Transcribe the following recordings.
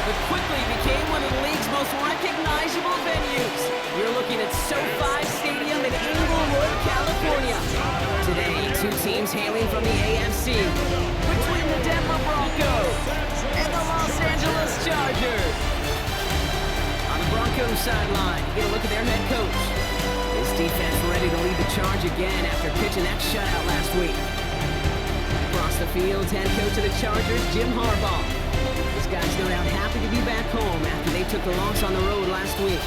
but quickly became one of the league's most recognizable venues. We're looking at SoFi Stadium in Inglewood, California. Today, two teams hailing from the AFC, between the Denver Broncos and the Los Angeles Chargers. On the Broncos sideline, you get a look at their head coach. His defense ready to lead the charge again after pitching that shutout last week. Across the field, head coach of the Chargers, Jim Harbaugh. These guys no doubt happy to be back home after they took the loss on the road last week.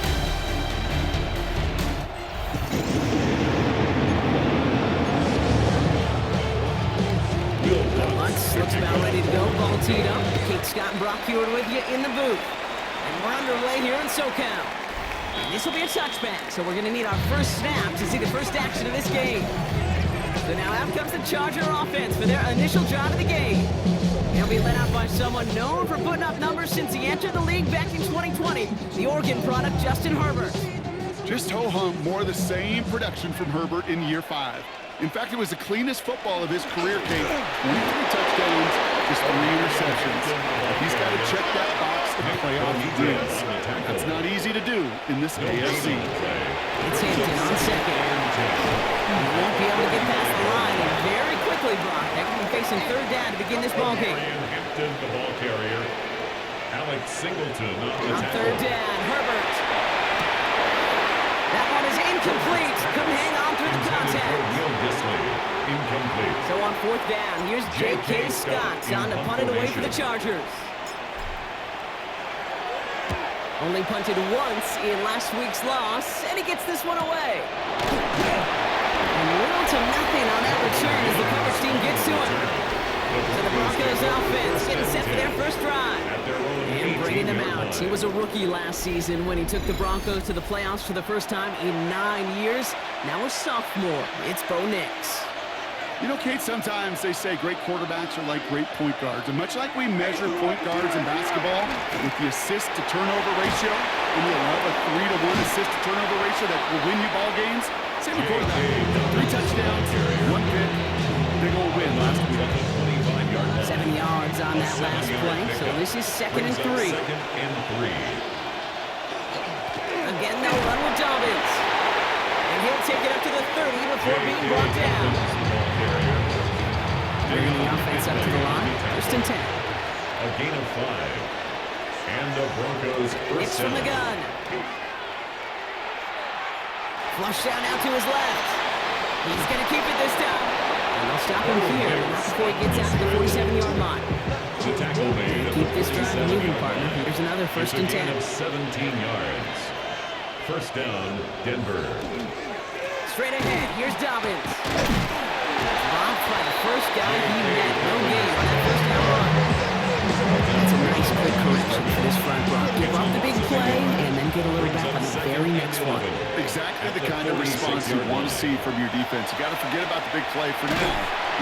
Lutz looks about ready to go. Ball teed up. Kate Scott and Brock Hewitt with you in the booth. And we're underway here in SoCal. And this will be a touchback, so we're going to need our first snap to see the first action of this game. So now out comes the Charger offense for their initial drive of the game. They'll be led out by someone known for putting up numbers since he entered the league back in 2020, the Oregon product, Justin Herbert. Just ho-hum more of the same production from Herbert in year 5. In fact, it was the cleanest football of his career, Kate. 23 touchdowns, just 3 interceptions. He's got to check that box in the playoff wins. That's not easy to do in this AFC. It's Hampton on second. He won't be able to get past the line, and very quickly, Brock, they're going to be facing third down to begin this ball game. Hampton, the ball carrier. Alex Singleton on third down, Herbert. That one is incomplete. Couldn't hang on through the contact. Incomplete. So on fourth down, here's J.K. Scott on to punt it away for the Chargers. Only punted once in last week's loss, and he gets this one away. And little to nothing on that return as the coverage team gets to him. So the Broncos offense getting set for their first drive. And bringing him out. He was a rookie last season when he took the Broncos to the playoffs for the first time in 9 years. Now a sophomore. It's Bo Nix. You know, Kate, sometimes they say great quarterbacks are like great point guards. And much like we measure point guards in basketball with the assist-to-turnover ratio, and you'll have a 3-to-1 assist-to-turnover ratio that will win you ball games, same with quarterback. 3 touchdowns, 1 pick, big old win last week. 7 yards on that last play, so this is 2nd and 3. Again, they'll run with Dobbins. And he'll take it up to the 30 before being brought down. Bringing the offense up to the line, 1st and 10. A gain of 5. And the Broncos first It's from the gun. Flush down out to his left. He's going to keep it this time. And they'll stop him here, not before he gets out to the 47-yard line. The tackle made. Keep this drive moving, partner. Here's another 1st and 10. Of 17 yards. First down, Denver. Straight ahead, here's Dobbins. Blocked by the first guy he met. No gain on that first down run. That's a nice quick correction for this front row. Give up the big play and then get a little back on the very next one. Exactly the kind of response you want to see from your defense. You got to forget about the big play for now.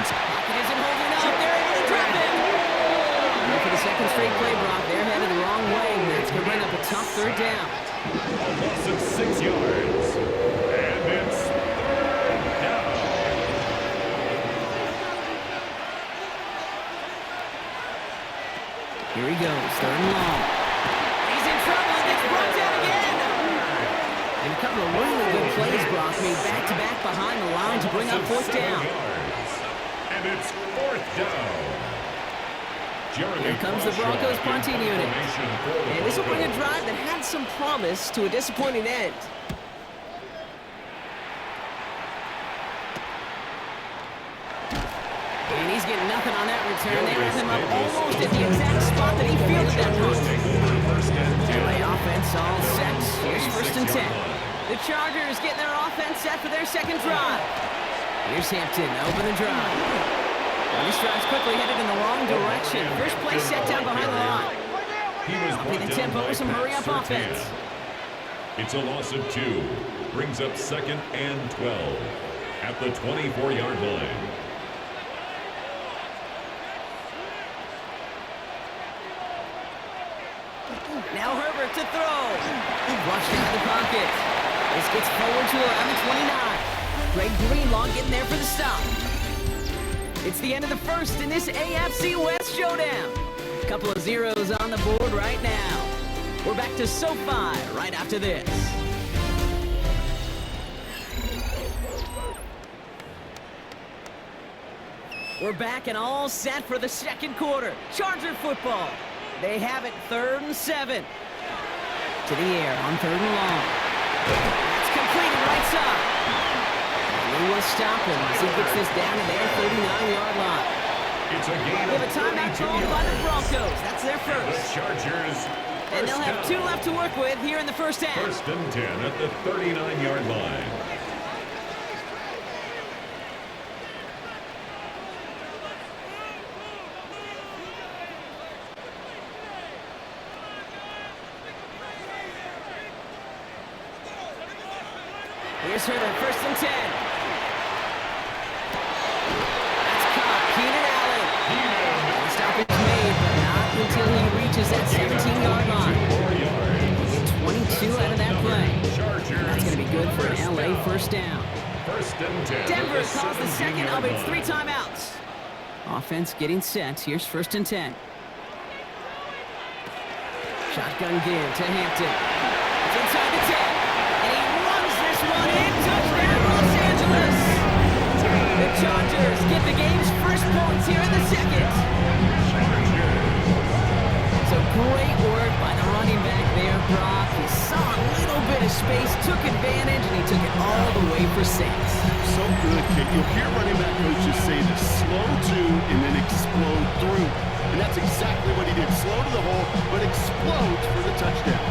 Pocket isn't holding up. They're able to drop it. And for the second straight play, Brock, they're headed the wrong way. That's going to bring up a tough third down. A loss of 6 yards. And it's third down. Here he goes, 3rd and long. He's in trouble and gets brought down again. And a couple of really good plays, Brock, made back-to-back behind the line to bring up 4th down. And it's 4th down. Here comes the Broncos punting unit. And this will bring a drive that had some promise to a disappointing end. And he's getting nothing on that return. They wrap him up almost at the exact spot that he fielded that punt. LA offense all set. Here's 1st and 10. The Chargers getting their offense set for their second drive. Here's Hampton, open the drive. Well, this drive's quickly headed in the wrong direction. First play set down behind the line. Upping the tempo with some hurry-up offense. It's a loss of 2. Brings up 2nd and 12 at the 24-yard line. Now Herbert to throw. Flushed into the pocket. This gets forward to around the 29. Greg Greenlaw getting there for the stop. It's the end of the first in this AFC West showdown. Couple of zeros on the board right now. We're back to SoFi right after this. We're back and all set for the second quarter. Charger football. They have it 3rd and 7. To the air on 3rd and long. That's completed right side. And he will stop him as he gets this down to their 39-yard line. It's a game We have a timeout called by the Broncos. That's their The first. Chargers. And they'll have 2 left to work with here in the first half. 1st and 10 at the 39-yard line. Here's her at 1st and 10. That's caught. Keenan Allen. The stop is made, but not until he reaches that 17-yard line. 22 out of that play. That's going to be good for an LA first down. 1st and 10. Denver calls the second of its 3 timeouts. Offense getting set. Here's 1st and 10. Shotgun give to Hampton. It's inside the 10. And he runs this one in. Touchdown, Los Angeles. The Chargers get the game's first points here in the second. So great work by the running back there, Brock. He saw a little bit of space, took advantage, and he took it all the way for 6. So good, kid. You'll hear running back coaches say to slow to and then explode through. And that's exactly what he did. Slow to the hole, but explodes for the touchdown.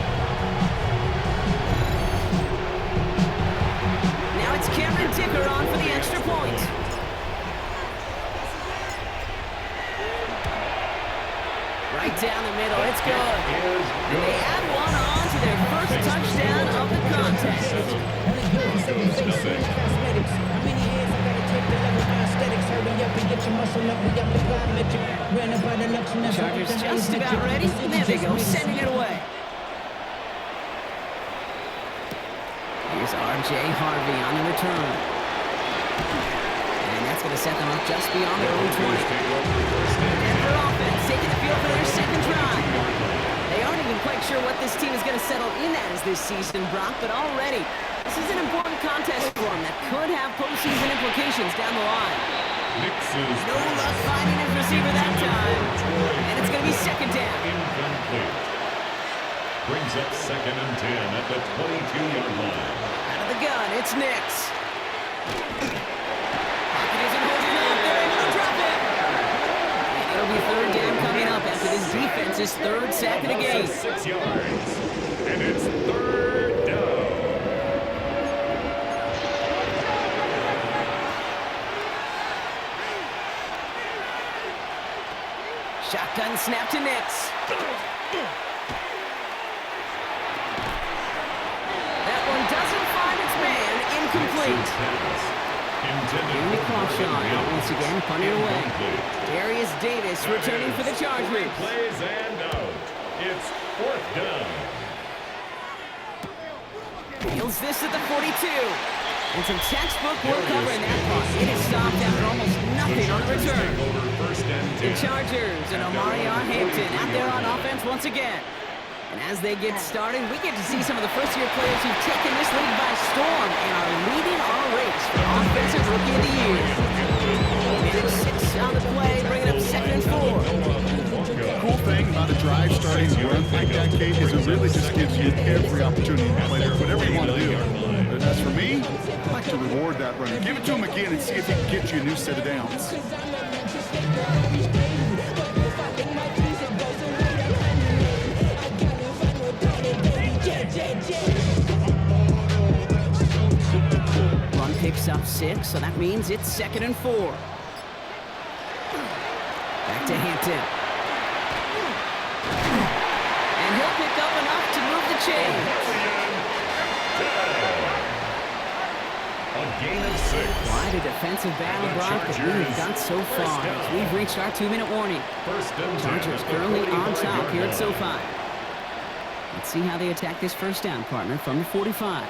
Now it's Cameron Dicker on for the extra point. Right down the middle, it's good. And they add one on to their first touchdown of the contest. Chargers just about ready. There they go, sending it away. Here's R.J. Harvey on the return. And that's going to set them up just beyond their own 20. Denver offense taking the field for their second drive. They aren't even quite sure what this team is going to settle in as this season, Brock, but already this is an important contest for them that could have postseason implications down the line. No luck finding his receiver that time. And it's going to be second down. Incomplete. Brings up 2nd and 10 at the 22-yard line. Out of the gun, it's Nix. Pocket isn't holding up. They're able to drop it. And it'll be 3rd down coming up after this defense's 3rd sack of the game. 6 yards. And it's 3rd down. Shotgun snap to Nix. That one doesn't find its man. Incomplete. Andy Crawshaw out once again, punting away. Darius Davis returning for the Chargers. Plays and out. It's 4th down. Fields this at the 42. And some textbook work covering that one. It is stopped after almost nothing on the return. The Chargers and Omarion Hampton out there on offense once again. And as they get started, we get to see some of the first-year players who've taken this league by storm and are leading our race for Offensive Rookie of the Year. Minute 6 on the play, bringing up 2nd and 4. The cool thing about a drive starting to run like that, Kate, is it really just gives you every opportunity to play there, whatever you want to do. But as for me, I like to reward that runner. Give it to him again and see if he can get you a new set of downs. Run picks up 6, so that means it's 2nd and 4. Back to Hampton. And he'll pick up enough to move the chains. A gain of 6. Quite a defensive battle, Brock, that we've got so far as we've reached our 2-minute warning. Chargers currently on top here at SoFi. Let's see how they attack this first down, partner, from the 45.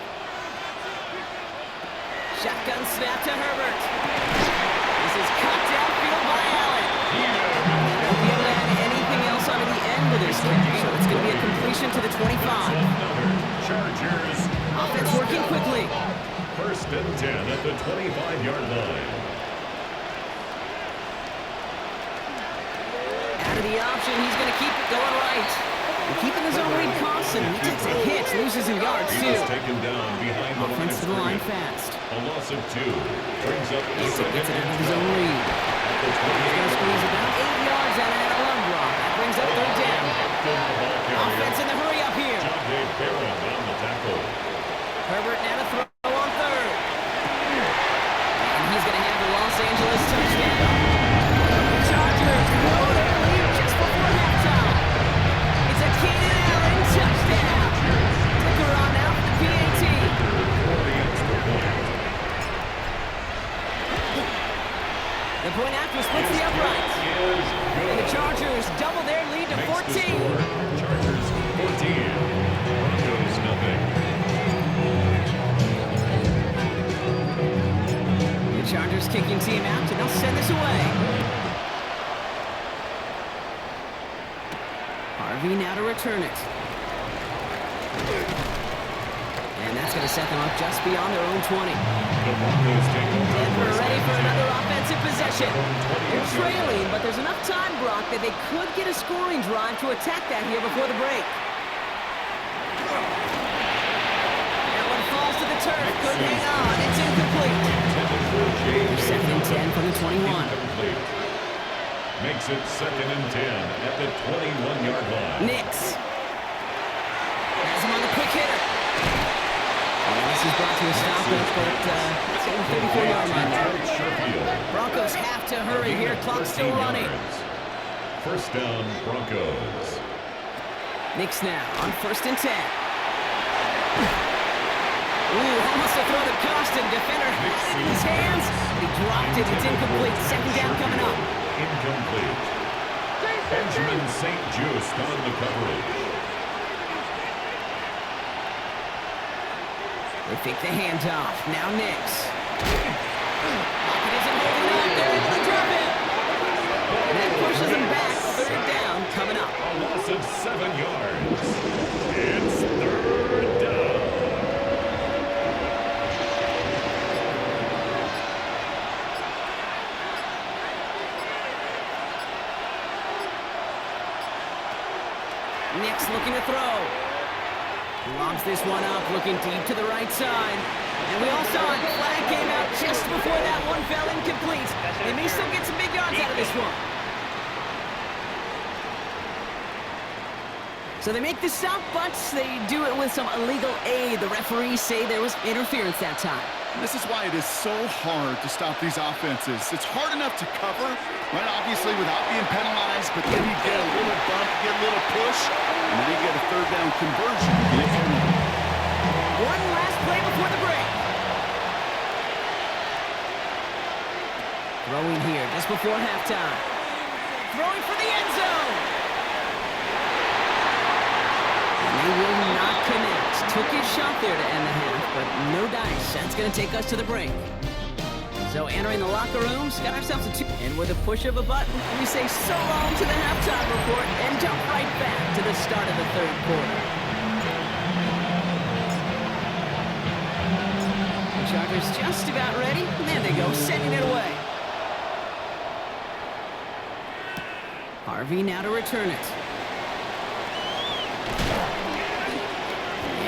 Shotgun snap to Herbert. This is cut downfield by Allen. Won't be able to add anything else on the completion to the 25. Another Chargers. Offense working quickly. First and 10 at the 25-yard line. Out of the option, he's going to keep it going right. And keeping his own read costs him. He takes a hit, loses some yards He too. was taken down behind the line Offense of to the line scrimmage. fast. A loss of 2 brings up the Gets it second out and of his own 12 read. at the He's going to 28. squeeze about 8 yards out of that run block. That brings up third down. Offense in the hurry up here. John Barron on the tackle. Herbert now to throw on third. And he's going to have the Los Angeles touchdown. The Chargers blow their lead just before halftime. It's a Keenan Allen touchdown. Ticker on out for the PAT. For the extra point. The point after splits the uprights. Is And the good. Chargers double their lead to Makes the 14. score. Chargers 14. Broncos nothing. The Chargers kicking team out, and they'll send this away. Harvey now to return it. And that's going to set them up just beyond their own 20. The Broncos take over. And we're first ready and for 10. another offensive possession. They're 20. trailing, but there's enough time, Brock, that they could get a scoring drive to attack that here before the break. That one falls to the turf. Couldn't hang on. It's incomplete. Second and 10 from the 21. Incomplete. Makes it second and 10 at the 21-yard line. Nix. Has him on the quick hitter. And this is brought to a stop at it's in the 34-yard line now. Sherfield. Broncos have to hurry here. Clock's still 13 running. yards. First down, Broncos. Nix now on first and 10. Ooh, almost a throw that cost him. Defender had it in his hands. But he dropped it. It's incomplete. Second down coming up. Incomplete. Benjamin St. Just on the coverage. They fake the handoff. Now Nix. Lockett isn't holding up. They're able to drop him. And that pushes him back. Third down coming up. A loss of 7 yards. It's third down. Nix looking to throw. Lobs this one up, looking deep to the right side. And we all saw it. Flag came out just before that one fell incomplete. They may still get some big yards out of this one. So they make the stop, but they do it with some illegal aid. The referees say there was interference that time. This is why it is so hard to stop these offenses. It's hard enough to cover, right, obviously, without being penalized, but then you get a little bump, get a little push, and then you get a third down conversion. One last play before the break. Throwing here just before halftime. Throwing for the end zone. And they will not connect. Took his shot there to end the half, but no dice. That's going to take us to the break. So entering the locker rooms, got ourselves a 2. And with a push of a button, we say so long to the halftime report and jump right back to the start of the third quarter. The Chargers just about ready. And there they go, sending it away. Harvey now to return it.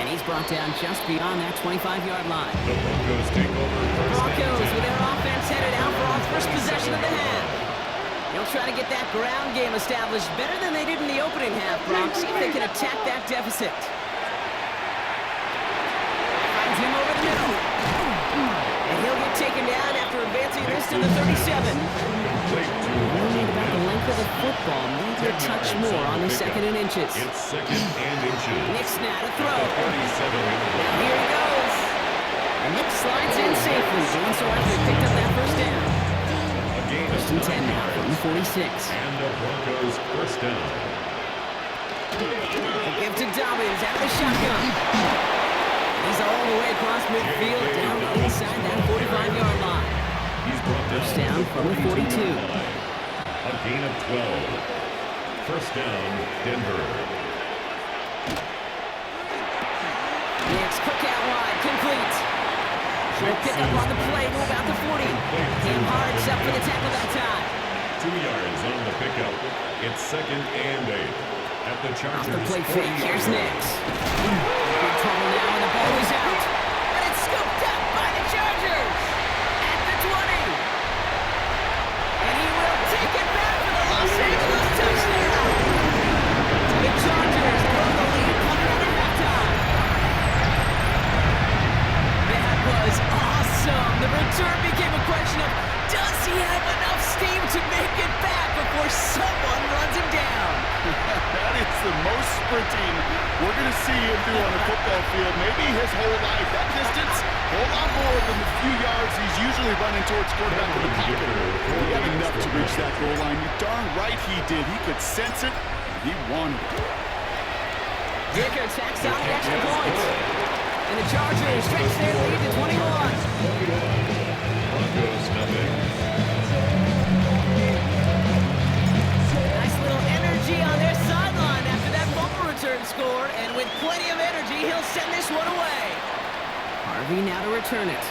And he's brought down just beyond that 25-yard line. The Broncos take over first Broncos and with 10. their offense headed out for our first possession of the half. They'll try to get that ground game established better than they did in the opening half, Brock. See if they can attack that deficit. Finds him over the middle. And he'll get taken down after advancing this to the 37. Worried about the length of the football. Maybe a touch more on the second and inches. It's second and inches. Nix now to throw. 37 in the Now here he goes. And Nix slides in safely. Doing so after he picked up that first down. A gain of First and 10 now from the 46. And the Broncos first down. The give to Dobbins out of the shotgun. He's all the way across midfield down inside that 45-yard line. He's brought First down from the 42. A gain of 12. First down, Denver. Next, quick out wide, complete. Short pickup on the play to about the 40. Cam Hart's up for the tackle that time. 2 yards on the pickup. It's 2nd and 8. At the Off Chargers. the play fake, here's Nix. Big trouble now, and the ball is out. And it's scooped up by the Chargers at the 20. And he will take it back for the Los Angeles touchdown. The Chargers grow the lead coming out of halftime. That was awesome. The return became a question of, does he have enough steam to make it back before someone runs him down? That is the most sprinting we're going to see him do on a football field. Maybe his whole life. That distance, a whole lot more than the few yards he's usually running towards quarterback in the pocket. He had enough to reach that goal line. You're darn right he did. He could sense it. He wanted it. Dicker tacks on the extra point. And the Chargers stretch their lead to 21. Broncos nothing. Nice little energy on their sideline after that fumble return scored. And with plenty of energy, he'll send this one away. Harvey now to return it.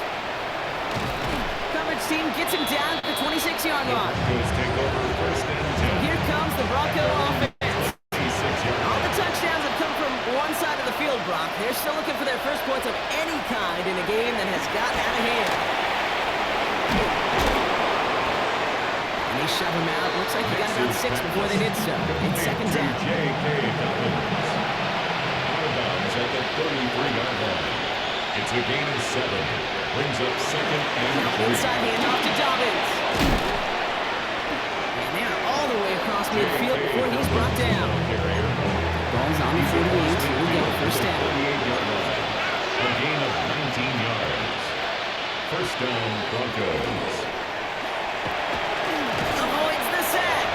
Coverage team gets him down to the 26-yard line. Broncos take over 1st and 10. Here comes the Bronco offense. 36 yards. All the touchdowns have come from one side of the field, Brock. They're still looking for their first points of any kind in a game that has gotten out of hand. And they shove him out. Looks like he got about 6 before they did so. It's 2nd down. J.K. Dobbins. Out of bounds at the 33-yard line. It's a gain of 7. Brings up 2nd and 3. Inside handoff to Dobbins. And they're all the way across midfield before he's brought down. Ball's on the 48. Here we go. First down. 48-yard line. A gain of 19 yards. First down, Broncos. Avoids the sack.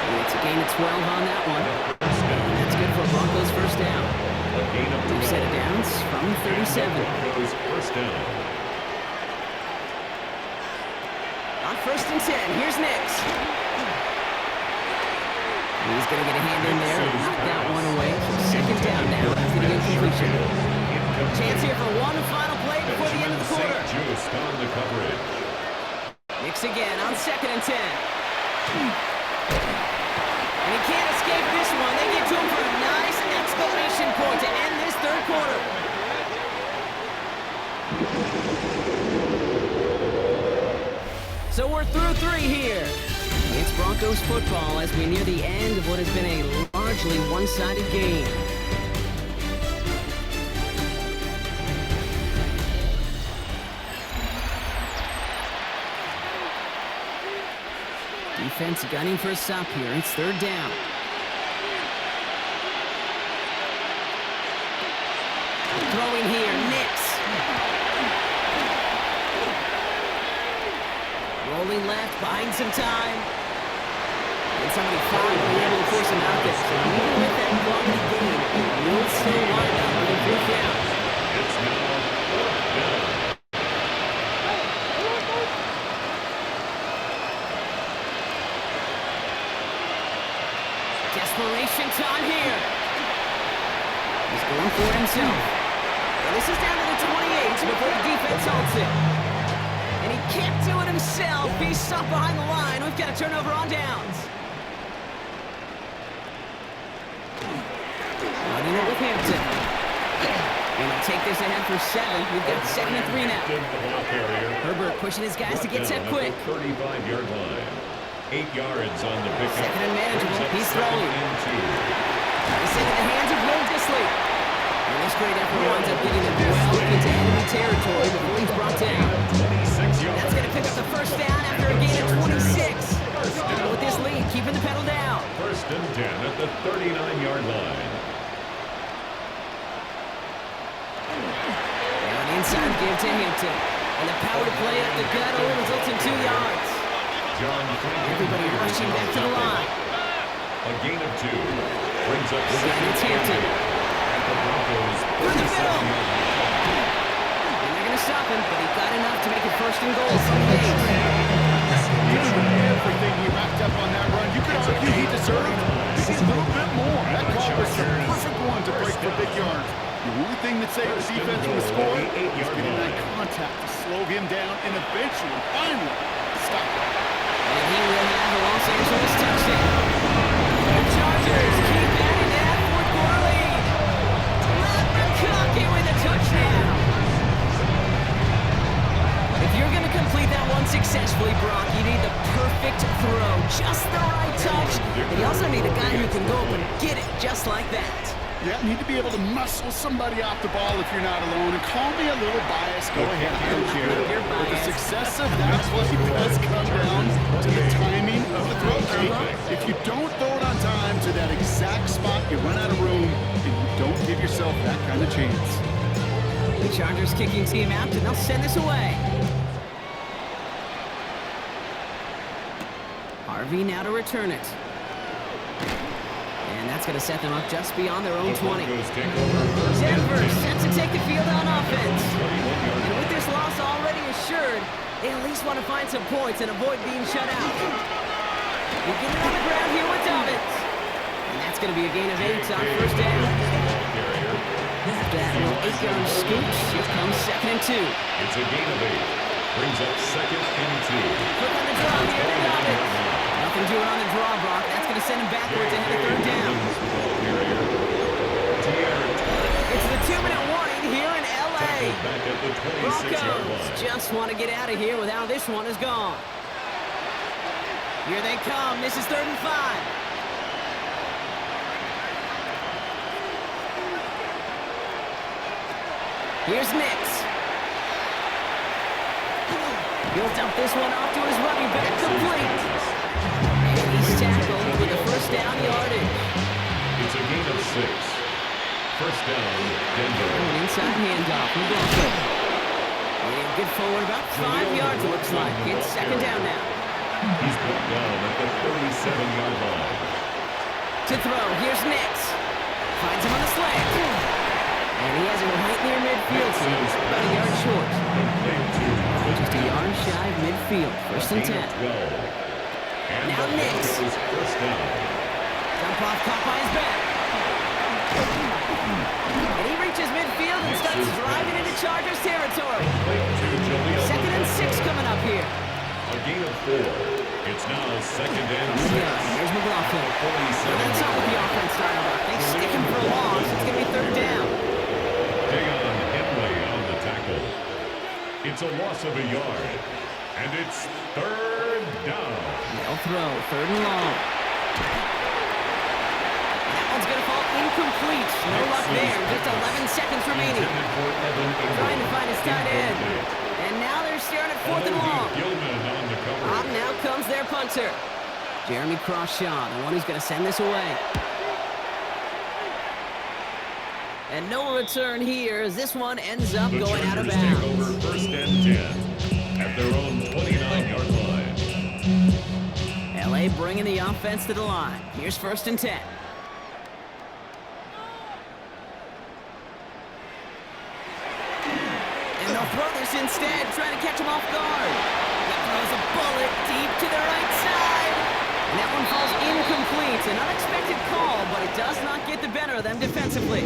And it's a gain of 12 on that one. That's good for Broncos first down. A gain of 12. Set of downs from 37. Broncos first down. On 1st and 10, here's Nix. He's going to get a hand in there and knock that one away. 2nd down now after the incompletion. Chance here for one final play before the end of the quarter. Just on the coverage. Nix again on 2nd and 10. And he can't escape this one. They get to him for a nice exclamation point to end this 3rd quarter. So we're through 3 here. It's Broncos football as we near the end of what has been a largely one-sided game. Defense gunning for a stop here. It's 3rd down. Throwing here, Nix. Rolling left, buying some time. And somebody finally able to force him out there. So even with that quality gain, we'll still wind up with a 4th down. It's now 4th down. Desperation time here. He's going for it himself. And this is down to the 28 before the defense halts it. And he can't do it himself. He's stopped behind the line. We've got a turnover on downs. Running it with Hampton. And he'll take this ahead for 7. We've got 2nd and 3 now. Herbert pushing his guys to get set quick. 35-yard line. 8 yards on the pickup. 2nd and manageable. He's throwing. He's into the hands of Will Dissly. And this great effort winds up getting him well into enemy territory before he's brought down. 26 yards. That's going to pick up the first down after a gain of 26. And with this lead, keeping the pedal down. 1st and 10 at the 39-yard line. Now an inside give to Hampton. And the power play up the gut only results in 2 yards. Everybody rushing back to the line. A gain of 2. Brings up And it's Hampton. The Broncos Through the middle. And they're going to stop him, but he got enough to make it 1st and goal from the 8. Just with everything he racked up on that run, you could argue he deserved maybe a little bit more. That call was the perfect one to break for big yards. The only thing that saved the defense from the score is getting that contact to slow him down and eventually, finally, stop it. And he will have the Los Angeles touchdown. The Chargers keep adding to that fourth quarter lead. McConkey with a touchdown. If you're going to complete that one successfully, Brock, you need the perfect throw, just the right touch. And you also need a guy who can go up and get it just like that. Yeah, need to be able to muscle somebody off the ball if you're not alone. And call me a little biased. Go ahead, coach here. But the success of that play does come down to the timing of the throw. If you don't throw it on time to that exact spot, you run out of room, and you don't give yourself that kind of chance. The Chargers kicking team out, and they'll send this away. Harvey now to return it. And that's going to set them up just beyond their own 20. Denver set to take the field on offense. And with this loss already assured, they at least want to find some points and avoid being shut out. We get it on the ground here with Dobbins. And that's going to be a gain of 8 on first down. After that little 8-yard scoop, here comes 2nd and 2. It's a gain of 8. Brings up 2nd and 2. Quick on the draw here to Dobbins. Nothing doing on the draw, Brock. That's going to send him backwards ahead of 3rd down. It's the 2-minute warning here in L.A. Broncos just want to get out of here with how this one is gone. Here they come. This is 3rd and 5. Here's Nix. He'll dump this one off to his running back, complete. And he's tackled with a first down yardage. It's a gain of 6. First down, Denver. An inside handoff from Broncos. And good forward, about 5 yards, looks like. It's 2nd down now. He's brought down at the 37-yard line. To throw, here's Nix. Finds him on the slant. And he has it right near midfield, so he's about a yard short. Just a yard shy of midfield. 1st and 10. Now Nix. Dump off, caught by his back. And he reaches midfield and starts driving into Chargers territory. 2nd and 6 coming up here. A gain of 4. It's now 2nd and 6. There's McLaughlin. That's not what the offense started off. They stick him for a loss. It's going to be 3rd down. Dayon Henley on the tackle. It's a loss of a yard. And it's 3rd down. They'll throw. 3rd and long. That one's going to fall incomplete. No luck there. Just 11 seconds remaining. Trying to find his tight end. And now they're staring at 4th and long. Now comes their punter. Jeremy Crawshaw, the one who's going to send this away. And no return here as this one ends up going out of bounds. Take over 1st and 10 at their own 29-yard line. LA bringing the offense to the line. Here's 1st and 10. And they'll throw this instead, trying to catch him off guard. That throws a bullet deep to the right side. And that one falls incomplete. An unexpected call, but it does not get the better of them defensively.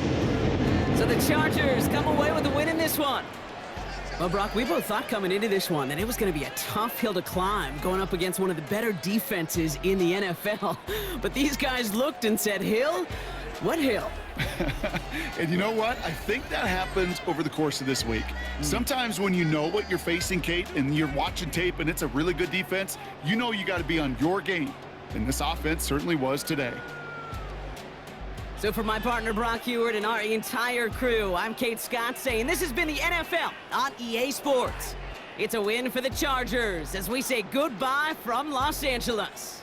So the Chargers come away with the win in this one. Well, Brock, we both thought coming into this one that it was going to be a tough hill to climb going up against one of the better defenses in the NFL. But these guys looked and said, Hill? What hill? And you know what? I think that happens over the course of this week. Sometimes when you know what you're facing, Kate, and you're watching tape and it's a really good defense, you know you got to be on your game. And this offense certainly was today. So for my partner, Brock Heward, and our entire crew, I'm Kate Scott saying this has been the NFL on EA Sports. It's a win for the Chargers as we say goodbye from Los Angeles.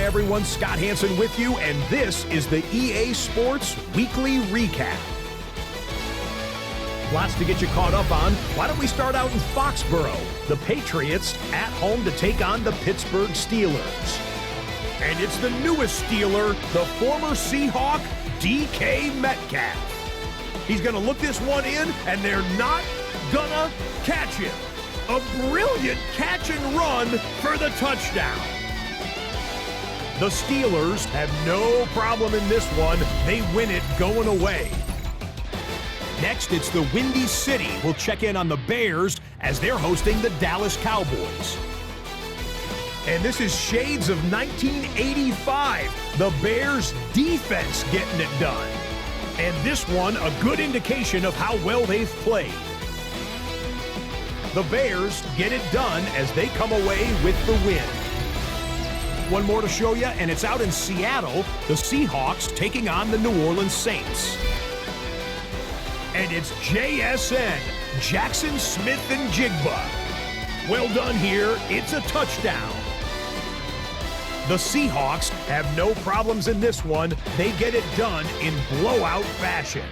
everyone. Scott Hansen with you, and this is the EA Sports Weekly Recap. Lots to get you caught up on. Why don't we start out in Foxborough? The Patriots at home to take on the Pittsburgh Steelers. And it's the newest Steeler, the former Seahawk, DK Metcalf. He's going to look this one in, and they're not going to catch him. A brilliant catch and run for the touchdown. The Steelers have no problem in this one. They win it going away. Next, it's the Windy City. We'll check in on the Bears as they're hosting the Dallas Cowboys. And this is shades of 1985. The Bears defense getting it done. And this one, a good indication of how well they've played. The Bears get it done as they come away with the win. One more to show you, and it's out in Seattle. The Seahawks taking on the New Orleans Saints. And it's JSN, Jackson Smith and Jigba. Well done here. It's a touchdown. The Seahawks have no problems in this one. They get it done in blowout fashion.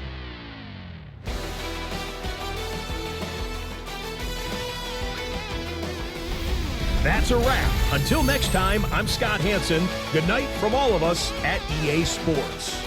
That's a wrap. Until next time, I'm Scott Hansen. Good night from all of us at EA Sports.